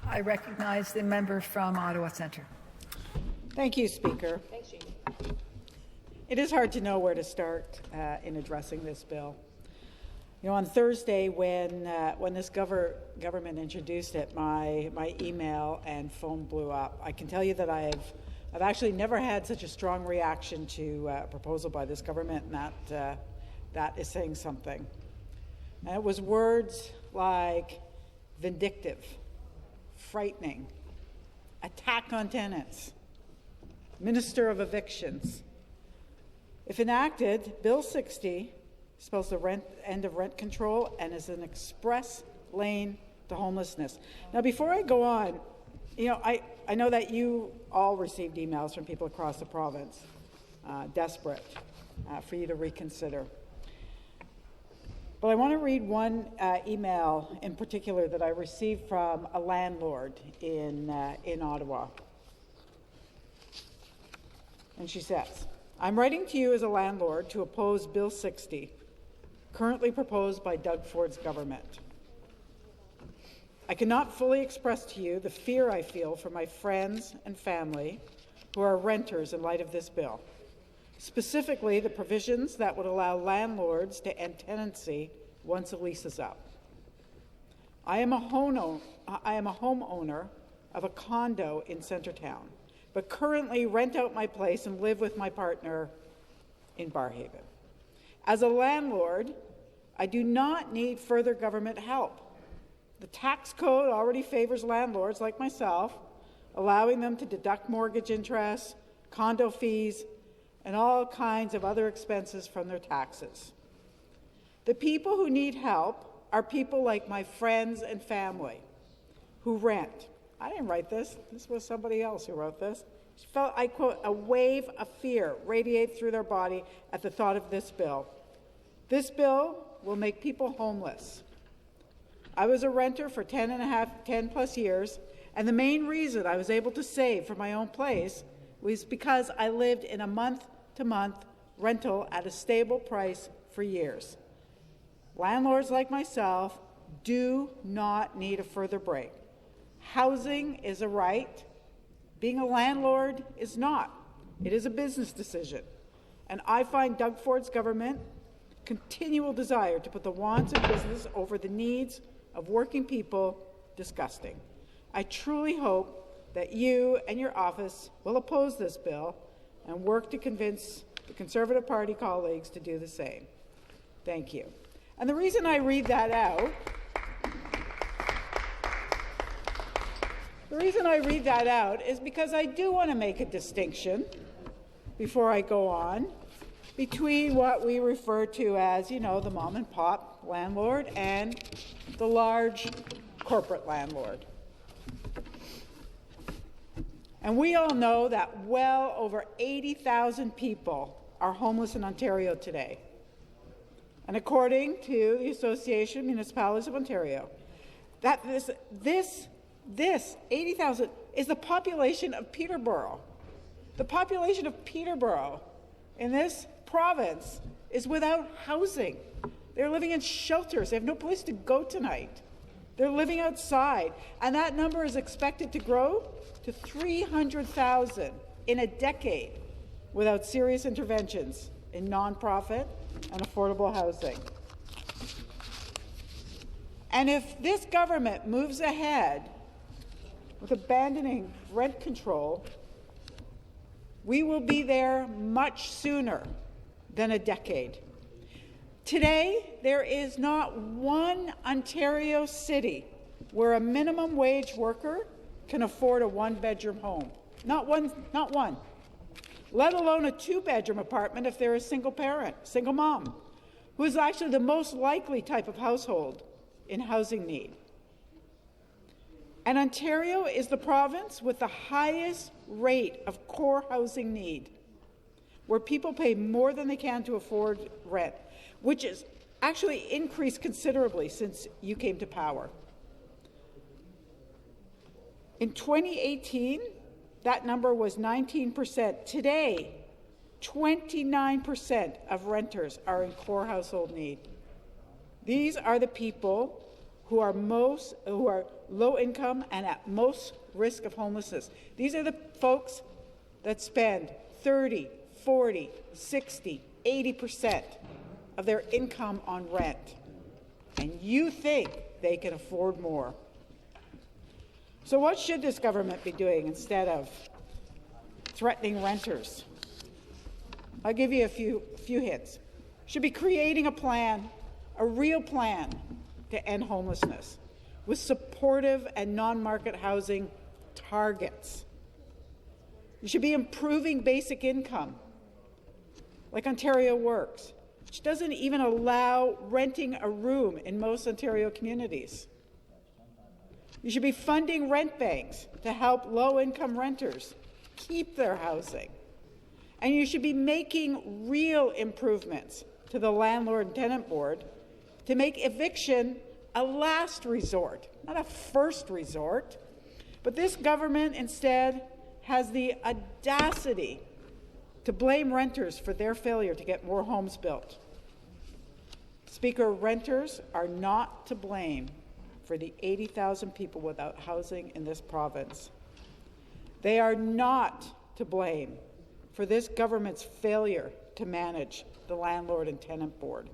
I recognize the member from Ottawa Centre. Thank you, Speaker. Thanks, Jamie. It is hard to know where to start in addressing this bill. You know, on Thursday, when this government introduced it, my email and phone blew up. I can tell you that I've actually never had such a strong reaction to a proposal by this government, and that is saying something. And it was words like vindictive, frightening, attack on tenants, minister of evictions. If enacted, Bill 60 spells the end of rent control and is an express lane to homelessness. Now, before I go on, you know, I know that you all received emails from people across the province, desperate for you to reconsider. But I want to read one email in particular that I received from a landlord in Ottawa. And she says, "I'm writing to you as a landlord to oppose Bill 60, currently proposed by Doug Ford's government. I cannot fully express to you the fear I feel for my friends and family who are renters in light of this bill, specifically the provisions that would allow landlords to end tenancy once a lease is up. I am a homeowner of a condo in Centretown, but currently rent out my place and live with my partner in Barrhaven. As a landlord, I do not need further government help. The tax code already favors landlords like myself, allowing them to deduct mortgage interest, condo fees, and all kinds of other expenses from their taxes. The people who need help are people like my friends and family who rent." I didn't write this. This was somebody else who wrote this. She felt, I quote, "a wave of fear radiate through their body at the thought of this bill. This bill will make people homeless. I was a renter for 10 plus years, and the main reason I was able to save for my own place was because I lived in a month-to-month rental at a stable price for years. Landlords like myself do not need a further break. Housing is a right. Being a landlord is not. It is a business decision. And I find Doug Ford's government continual desire to put the wants of business over the needs of working people disgusting. I truly hope that you and your office will oppose this bill and work to convince the Conservative Party colleagues to do the same. Thank you." And the reason I read that out is because I do want to make a distinction, before I go on, between what we refer to as, you know, the mom-and-pop landlord and the large corporate landlord. And we all know that well over 80,000 people are homeless in Ontario today. And according to the Association of Municipalities of Ontario, that this 80,000 is the population of Peterborough. The population of Peterborough in this province is without housing. They're living in shelters. They have no place to go tonight. They're living outside. And that number is expected to grow to 300,000 in a decade without serious interventions in nonprofit and affordable housing. And if this government moves ahead with abandoning rent control, we will be there much sooner than a decade. Today, there is not one Ontario city where a minimum wage worker can afford a one-bedroom home. Not one. Let alone a two-bedroom apartment if they're a single parent, single mom, who is actually the most likely type of household in housing need. And Ontario is the province with the highest rate of core housing need, where people pay more than they can to afford rent, which has actually increased considerably since you came to power. In 2018, that number was 19%. Today, 29% of renters are in core household need. These are the people who are low income and at most risk of homelessness. These are the folks that spend 30, 40, 60, 80% of their income on rent. And you think they can afford more. So what should this government be doing instead of threatening renters? I'll give you a few hints. Should be creating a plan, a real plan to end homelessness with supportive and non-market housing targets. You should be improving basic income, like Ontario Works, which doesn't even allow renting a room in most Ontario communities. You should be funding rent banks to help low-income renters keep their housing. And you should be making real improvements to the Landlord and Tenant Board to make eviction a last resort, not a first resort. But this government instead has the audacity to blame renters for their failure to get more homes built. Speaker, renters are not to blame for the 80,000 people without housing in this province. They are not to blame for this government's failure to manage the Landlord and Tenant Board.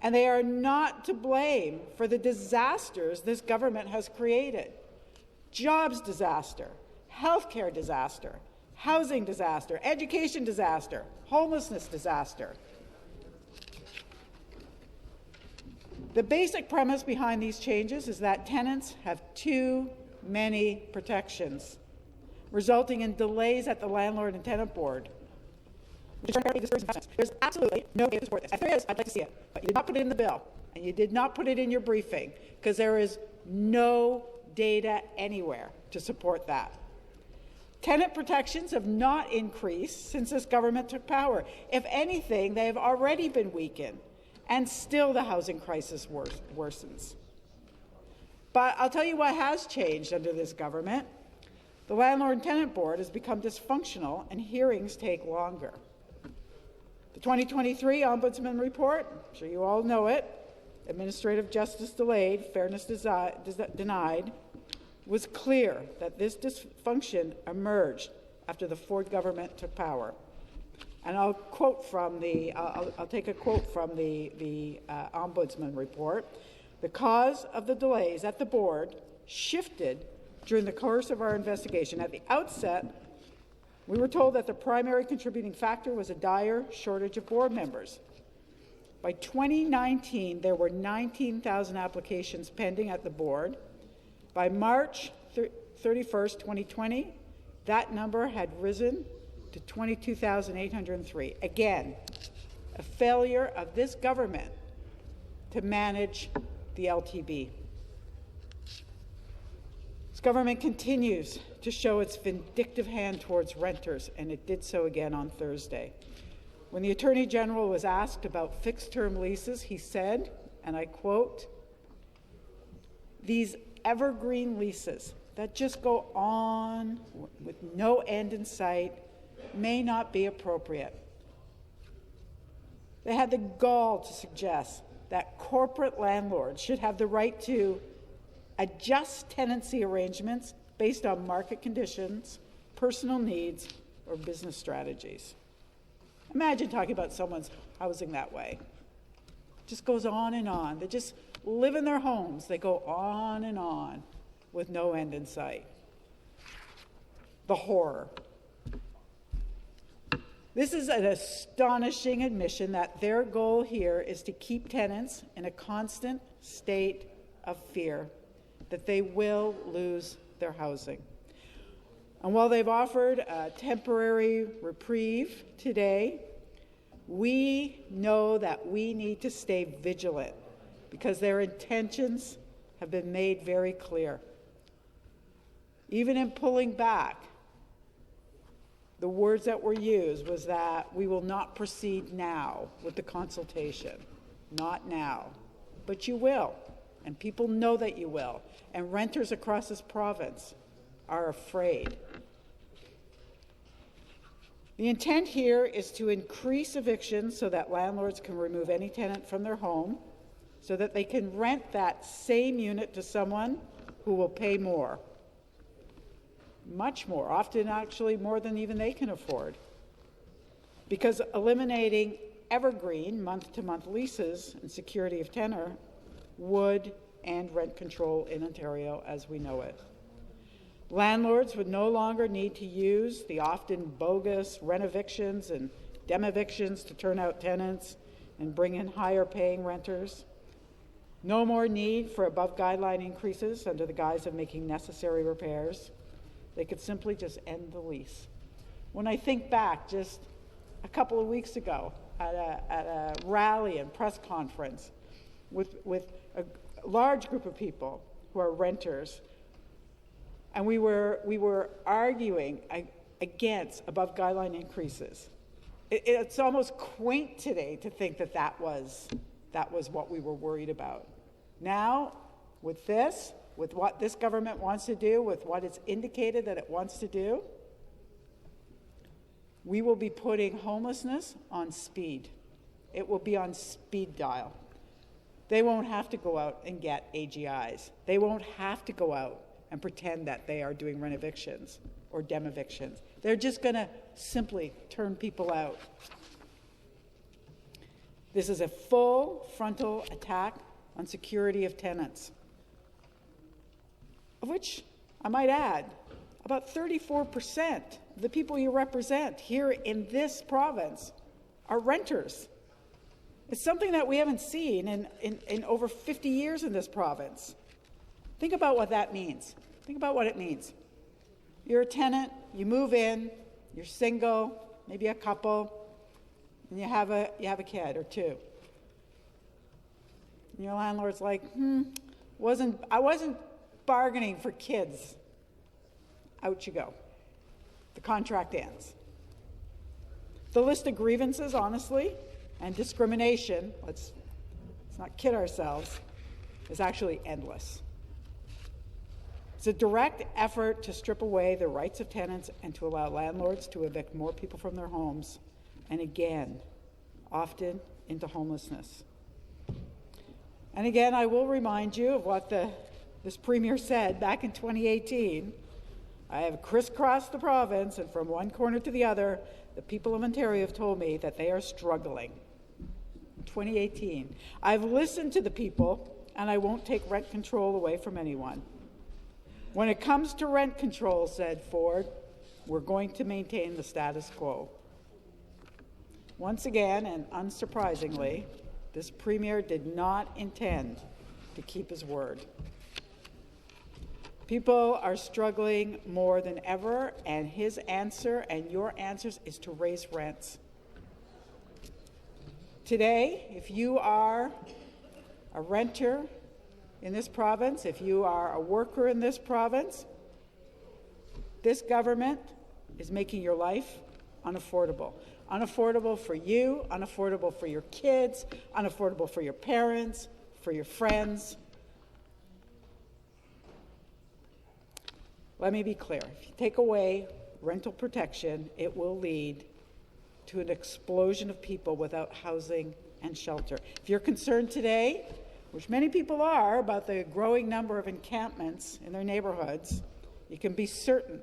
And they are not to blame for the disasters this government has created. Jobs disaster, healthcare disaster, housing disaster, education disaster, homelessness disaster. The basic premise behind these changes is that tenants have too many protections, resulting in delays at the Landlord and Tenant Board. There's absolutely no data to support this. If there is, I'd like to see it. But you did not put it in the bill, and you did not put it in your briefing, because there is no data anywhere to support that. Tenant protections have not increased since this government took power. If anything, they have already been weakened, and still the housing crisis worsens. But I'll tell you what has changed under this government. The Landlord and Tenant Board has become dysfunctional, and hearings take longer. The 2023 Ombudsman Report, I'm sure you all know it, administrative justice delayed, fairness denied, was clear that this dysfunction emerged after the Ford government took power. And I'll take a quote from the Ombudsman Report. The cause of the delays at the board shifted during the course of our investigation. At the outset, we were told that the primary contributing factor was a dire shortage of board members. By 2019, there were 19,000 applications pending at the board. By March 31st, 2020, that number had risen to 22,803. Again, a failure of this government to manage the LTB. This government continues to show its vindictive hand towards renters, and it did so again on Thursday. When the Attorney General was asked about fixed-term leases, he said, and I quote, "These evergreen leases that just go on with no end in sight may not be appropriate." They had the gall to suggest that corporate landlords should have the right to adjust tenancy arrangements based on market conditions, personal needs, or business strategies. Imagine talking about someone's housing that way. It just goes on and on. They just live in their homes. They go on and on with no end in sight. The horror. This is an astonishing admission that their goal here is to keep tenants in a constant state of fear that they will lose their housing. And while they've offered a temporary reprieve today, we know that we need to stay vigilant because their intentions have been made very clear. Even in pulling back, the words that were used was that we will not proceed now with the consultation. Not now. But you will, and people know that you will, and renters across this province are afraid. The intent here is to increase evictions so that landlords can remove any tenant from their home, so that they can rent that same unit to someone who will pay more. Much more, often actually more than even they can afford. Because eliminating evergreen month-to-month leases and security of tenure would end rent control in Ontario as we know it. Landlords would no longer need to use the often bogus rent-evictions and dem-evictions to turn out tenants and bring in higher-paying renters. No more need for above-guideline increases under the guise of making necessary repairs. They could simply just end the lease. When I think back just a couple of weeks ago at a rally and press conference with a large group of people who are renters, and we were arguing against above guideline increases. It's almost quaint today to think that was what we were worried about. Now, with what this government wants to do, with what it's indicated that it wants to do, we will be putting homelessness on speed. It will be on speed dial. They won't have to go out and get AGIs. They won't have to go out and pretend that they are doing rent-evictions or dem-evictions. They're just going to simply turn people out. This is a full frontal attack on security of tenants, of which, I might add, about 34% of the people you represent here in this province are renters. It's something that we haven't seen in over 50 years in this province. Think about what that means. Think about what it means. You're a tenant, you move in, you're single, maybe a couple, and you have a kid or two. And your landlord's like, I wasn't bargaining for kids. Out you go. The contract ends. The list of grievances, honestly, and discrimination, let's not kid ourselves, is actually endless. It's a direct effort to strip away the rights of tenants and to allow landlords to evict more people from their homes, and again, often into homelessness. And again, I will remind you of what this Premier said back in 2018. I have crisscrossed the province, and from one corner to the other, the people of Ontario have told me that they are struggling. 2018. I've listened to the people, and I won't take rent control away from anyone. When it comes to rent control, said Ford, we're going to maintain the status quo. Once again, and unsurprisingly, this Premier did not intend to keep his word. People are struggling more than ever, and his answer and your answers is to raise rents. Today, if you are a renter in this province, if you are a worker in this province, this government is making your life unaffordable. Unaffordable for you, unaffordable for your kids, unaffordable for your parents, for your friends. Let me be clear. If you take away rental protection, it will lead to an explosion of people without housing and shelter. If you're concerned today, which many people are, about the growing number of encampments in their neighborhoods, you can be certain,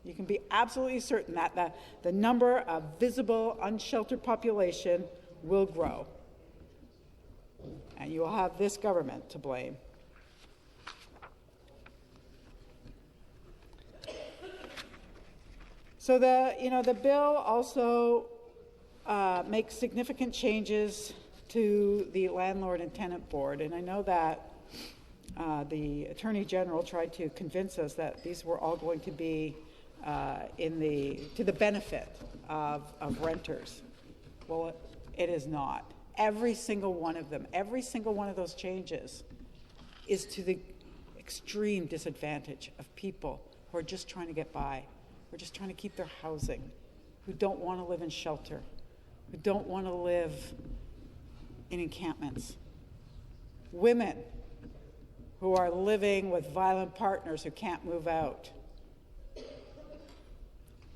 you can be absolutely certain that the number of visible, unsheltered population will grow. And you will have this government to blame. So the bill also makes significant changes to the Landlord and Tenant Board, and I know that the Attorney General tried to convince us that these were all going to be to the benefit of renters. Well, it is not. Every single one of them, every single one of those changes is to the extreme disadvantage of people who are just trying to get by, who are just trying to keep their housing, who don't want to live in shelter, who don't want to live in encampments. Women who are living with violent partners who can't move out.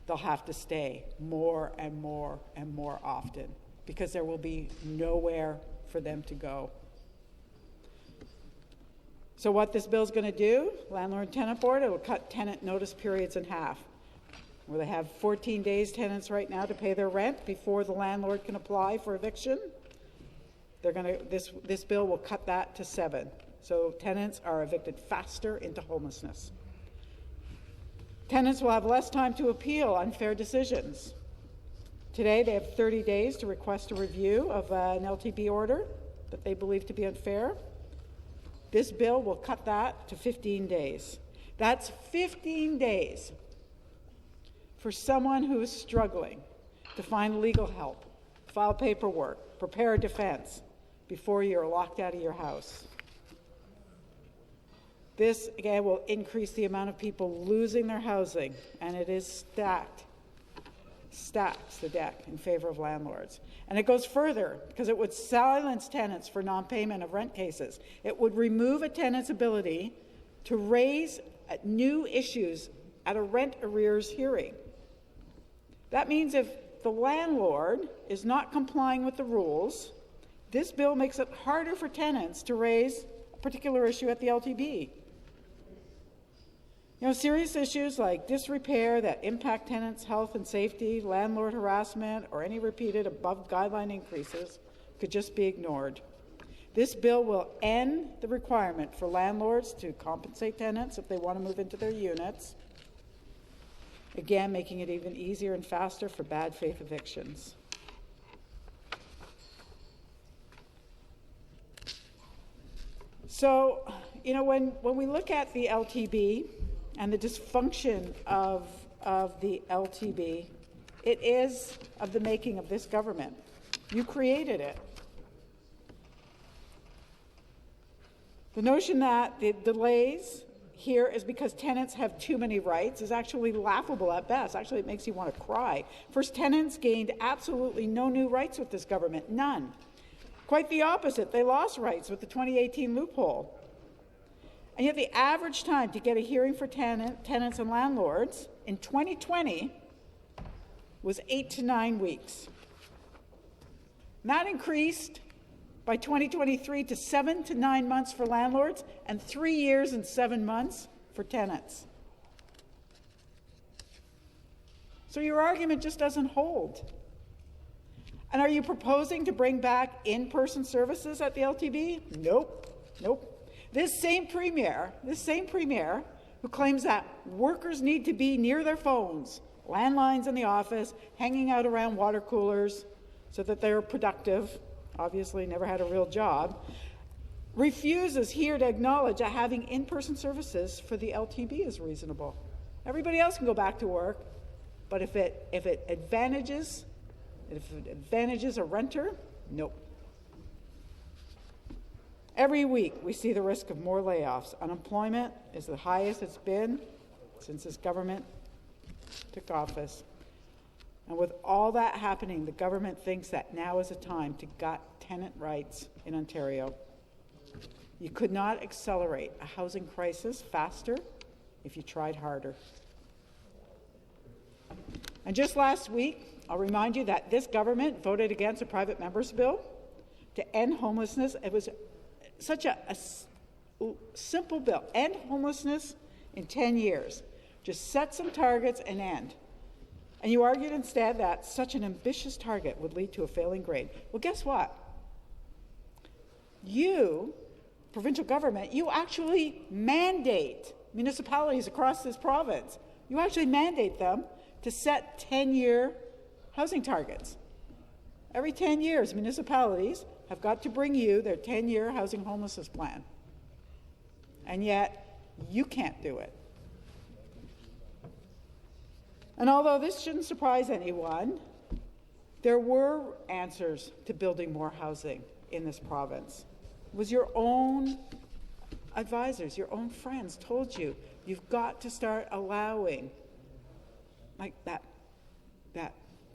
They'll have to stay more and more and more often because there will be nowhere for them to go. So what this bill is going to do, Landlord and Tenant Board, it will cut tenant notice periods in half. Where they have 14 days, tenants right now, to pay their rent before the landlord can apply for eviction. This bill will cut that to 7. So tenants are evicted faster into homelessness. Tenants will have less time to appeal unfair decisions. Today, they have 30 days to request a review of an LTB order that they believe to be unfair. This bill will cut that to 15 days. That's 15 days for someone who is struggling to find legal help, file paperwork, prepare a defense before you're locked out of your house. This, again, will increase the amount of people losing their housing, and it is stacks the deck in favor of landlords. And it goes further, because it would silence tenants for non-payment of rent cases. It would remove a tenant's ability to raise new issues at a rent arrears hearing. That means if the landlord is not complying with the rules, this bill makes it harder for tenants to raise a particular issue at the LTB. Serious issues like disrepair that impact tenants' health and safety, landlord harassment, or any repeated above guideline increases could just be ignored. This bill will end the requirement for landlords to compensate tenants if they want to move into their units, again, making it even easier and faster for bad faith evictions. So, when we look at the LTB and the dysfunction of the LTB, it is of the making of this government. You created it. The notion that the delays here is because tenants have too many rights is actually laughable at best. Actually, it makes you want to cry. First, tenants gained absolutely no new rights with this government, none. Quite the opposite. They lost rights with the 2018 loophole. And yet the average time to get a hearing for tenants and landlords in 2020 was 8 to 9 weeks. And that increased by 2023 to 7 to 9 months for landlords and 3 years and 7 months for tenants. So your argument just doesn't hold. And are you proposing to bring back in-person services at the LTB? Nope. This same premier who claims that workers need to be near their phones, landlines in the office, hanging out around water coolers so that they're productive, obviously never had a real job, refuses here to acknowledge that having in-person services for the LTB is reasonable. Everybody else can go back to work, but if it advantages a renter, nope. Every week, we see the risk of more layoffs. Unemployment is the highest it's been since this government took office. And with all that happening, the government thinks that now is a time to gut tenant rights in Ontario. You could not accelerate a housing crisis faster if you tried harder. And just last week, I'll remind you that this government voted against a private member's bill to end homelessness. It was such a simple bill. End homelessness in 10 years. Just set some targets and end. And you argued instead that such an ambitious target would lead to a failing grade. Well, guess what? You, provincial government, you actually mandate municipalities across this province. You actually mandate them to set 10-year housing targets. Every 10 years, municipalities have got to bring you their 10-year housing homelessness plan. And yet, you can't do it. And although this shouldn't surprise anyone, there were answers to building more housing in this province. It was your own advisors, your own friends told you, you've got to start allowing like that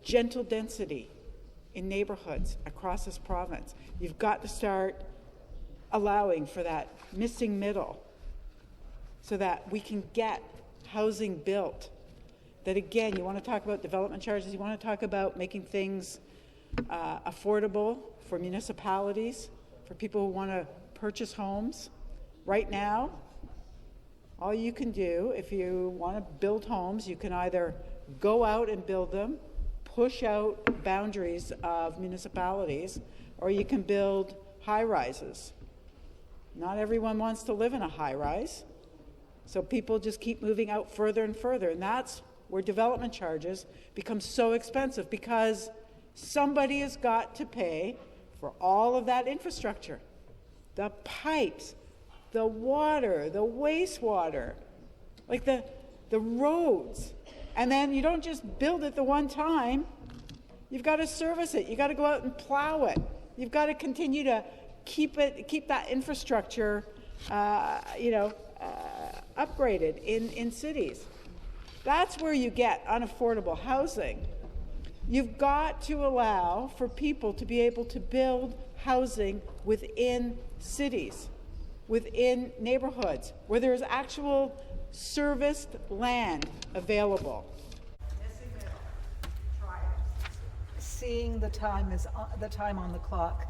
gentle density in neighborhoods across this province. You've got to start allowing for that missing middle so that we can get housing built. That again, you want to talk about development charges, you want to talk about making things affordable for municipalities, for people who want to purchase homes. Right now, all you can do if you want to build homes, you can either go out and build them, push out boundaries of municipalities, or you can build high-rises. Not everyone wants to live in a high-rise, so people just keep moving out further and further, and that's where development charges become so expensive, because somebody has got to pay for all of that infrastructure. The pipes, the water, the wastewater, like the roads. And then you don't just build it the one time. You've got to service it. You've got to go out and plow it. You've got to continue to keep that infrastructure, upgraded in cities. That's where you get unaffordable housing. You've got to allow for people to be able to build housing within cities, within neighborhoods, where there is actual serviced land available. Seeing the time on the clock.